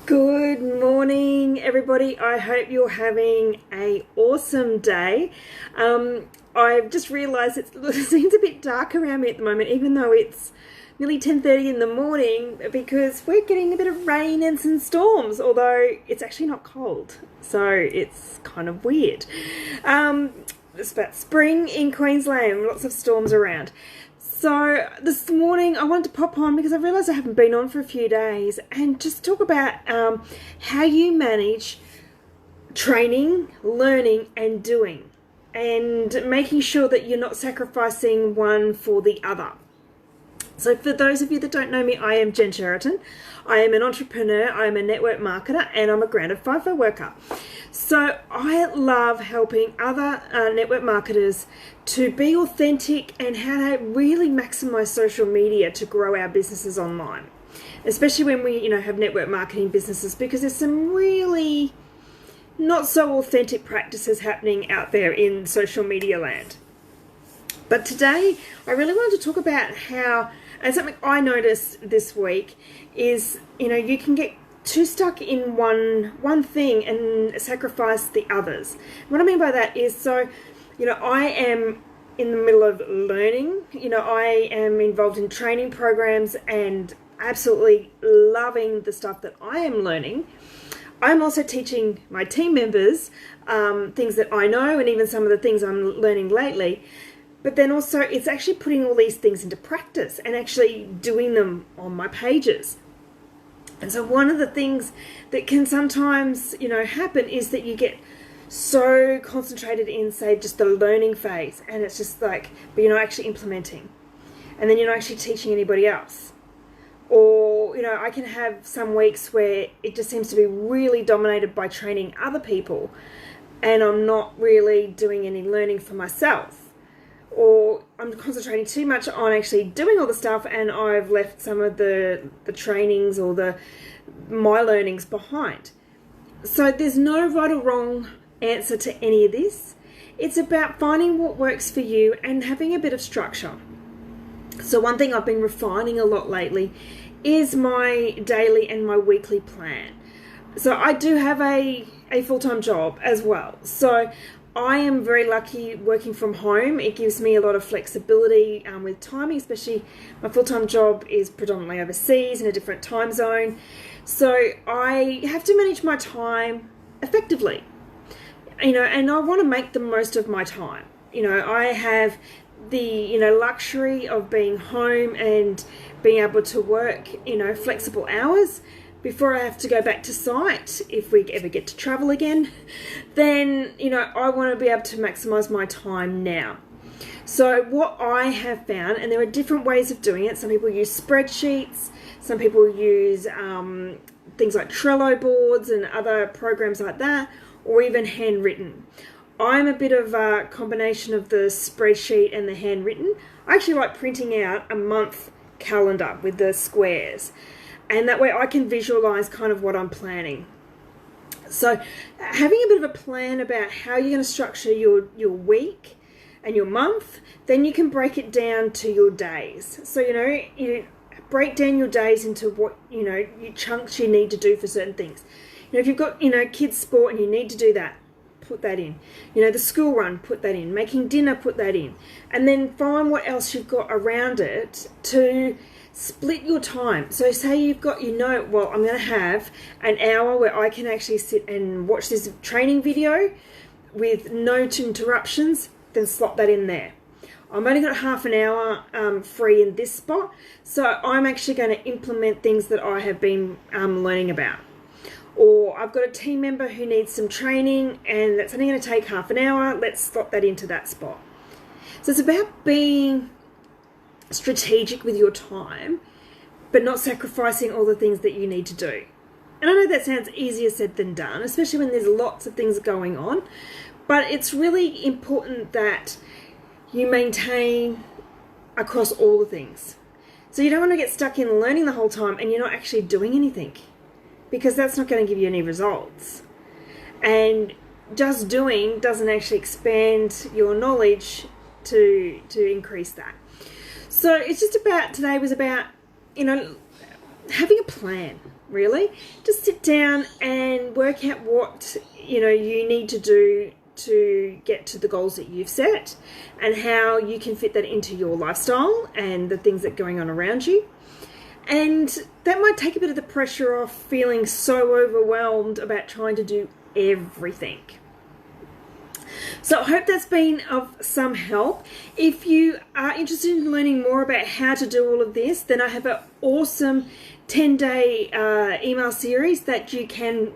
Good morning, everybody. I hope you're having an awesome day. I've just realised it seems a bit dark around me at the moment, even though it's nearly 10:30 in the morning, because we're getting a bit of rain and some storms, although it's actually not cold, so it's kind of weird. It's about spring in Queensland, lots of storms around. So this morning I wanted to pop on because I realised I haven't been on for a few days and just talk about how you manage training, learning and doing, and making sure that you're not sacrificing one for the other. So for those of you that don't know me, I am Jen Sheraton. I am an entrepreneur, I am a network marketer, and I'm a grounded FIFO worker. So I love helping other network marketers to be authentic and how to really maximize social media to grow our businesses online, especially when we have network marketing businesses, because there's some really not so authentic practices happening out there in social media land. But today I really wanted to talk about how, and something I noticed this week is, you can get too stuck in one thing and sacrifice the others. What I mean by that is, I am in the middle of learning. I am involved in training programs and absolutely loving the stuff that I am learning. I'm also teaching my team members things that I know, and even some of the things I'm learning lately. But then also it's actually putting all these things into practice and actually doing them on my pages. And so one of the things that can sometimes, happen is that you get so concentrated in, say, just the learning phase, and it's just like, but you're not actually implementing. And then you're not actually teaching anybody else. Or, I can have some weeks where it just seems to be really dominated by training other people, and I'm not really doing any learning for myself. Or I'm concentrating too much on actually doing all the stuff, and I've left some of the trainings or my learnings behind. So there's no right or wrong answer to any of this. It's about finding what works for you and having a bit of structure. So one thing I've been refining a lot lately is my daily and my weekly plan. So I do have a full-time job as well. So I am very lucky working from home. It gives me a lot of flexibility with timing, especially my full-time job is predominantly overseas in a different time zone. So I have to manage my time effectively, and I want to make the most of my time. I have the, luxury of being home and being able to work, flexible hours. Before I have to go back to site, if we ever get to travel again, then, I want to be able to maximize my time now. So what I have found, and there are different ways of doing it. Some people use spreadsheets, some people use things like Trello boards and other programs like that, or even handwritten. I'm a bit of a combination of the spreadsheet and the handwritten. I actually like printing out a month calendar with the squares. And that way I can visualize kind of what I'm planning. So having a bit of a plan about how you're going to structure your week and your month, then you can break it down to your days. So, you break down your days into what, your chunks you need to do for certain things. If you've got, kids sport and you need to do that, put that in. The school run, put that in. Making dinner, put that in. And then find what else you've got around it to split your time. So say you've got, I'm going to have an hour where I can actually sit and watch this training video with no interruptions, then slot that in there. I'm only got half an hour free in this spot, so I'm actually going to implement things that I have been learning about. Or I've got a team member who needs some training and that's only going to take half an hour, let's slot that into that spot. So it's about being strategic with your time, but not sacrificing all the things that you need to do. And I know that sounds easier said than done, especially when there's lots of things going on, but it's really important that you maintain across all the things. So you don't want to get stuck in learning the whole time and you're not actually doing anything, because that's not going to give you any results. And just doing doesn't actually expand your knowledge to increase that. So it's just about, today was about, having a plan. really. Just sit down and work out what you need to do to get to the goals that you've set, and how you can fit that into your lifestyle and the things that are going on around you. And that might take a bit of the pressure off feeling so overwhelmed about trying to do everything. So I hope that's been of some help. If you are interested in learning more about how to do all of this, then I have an awesome 10-day email series that you can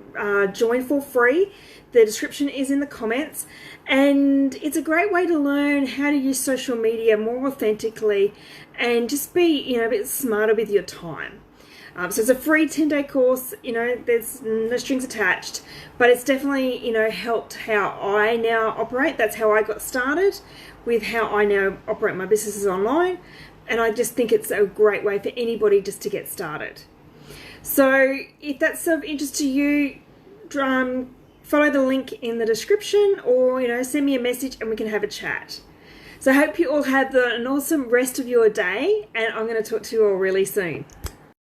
join for free. The description is in the comments, and it's a great way to learn how to use social media more authentically and just be a bit smarter with your time. So it's a free 10-day course, there's no strings attached, but it's definitely, helped how I now operate. That's how I got started with how I now operate my businesses online. And I just think it's a great way for anybody just to get started. So if that's of interest to you, follow the link in the description, or, send me a message and we can have a chat. So I hope you all have an awesome rest of your day, and I'm going to talk to you all really soon.